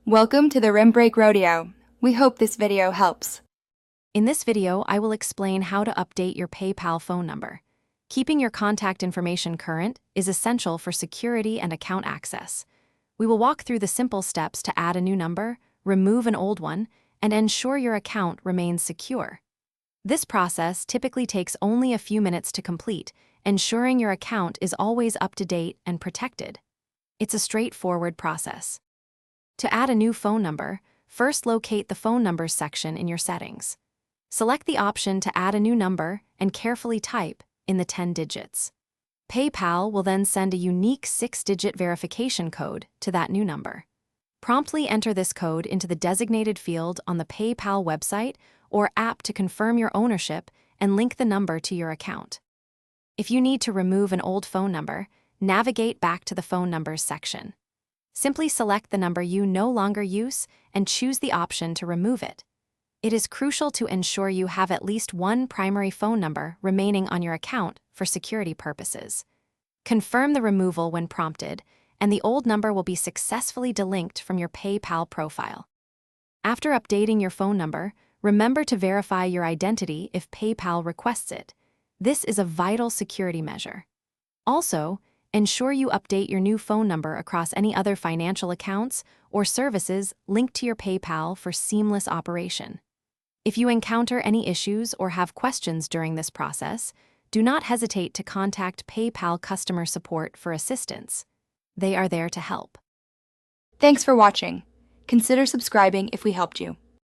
Welcome to the Rim Break Rodeo. We hope this video helps. In this video, I will explain how to update your PayPal phone number. Keeping your contact information current is essential for security and account access. We will walk through the simple steps to add a new number, remove an old one, and ensure your account remains secure. This process typically takes only a few minutes to complete, ensuring your account is always up to date and protected. It's a straightforward process. To add a new phone number, first locate the Phone Numbers section in your settings. Select the option to add a new number and carefully type in the 10 digits. PayPal will then send a unique 6-digit verification code to that new number. Promptly enter this code into the designated field on the PayPal website or app to confirm your ownership and link the number to your account. If you need to remove an old phone number, navigate back to the Phone Numbers section. Simply select the number you no longer use and choose the option to remove it. It is crucial to ensure you have at least one primary phone number remaining on your account for security purposes. Confirm the removal when prompted, and the old number will be successfully delinked from your PayPal profile. After updating your phone number, remember to verify your identity if PayPal requests it. This is a vital security measure. Also, ensure you update your new phone number across any other financial accounts or services linked to your PayPal for seamless operation. If you encounter any issues or have questions during this process, do not hesitate to contact PayPal customer support for assistance. They are there to help. Thanks for watching. Consider subscribing if we helped you.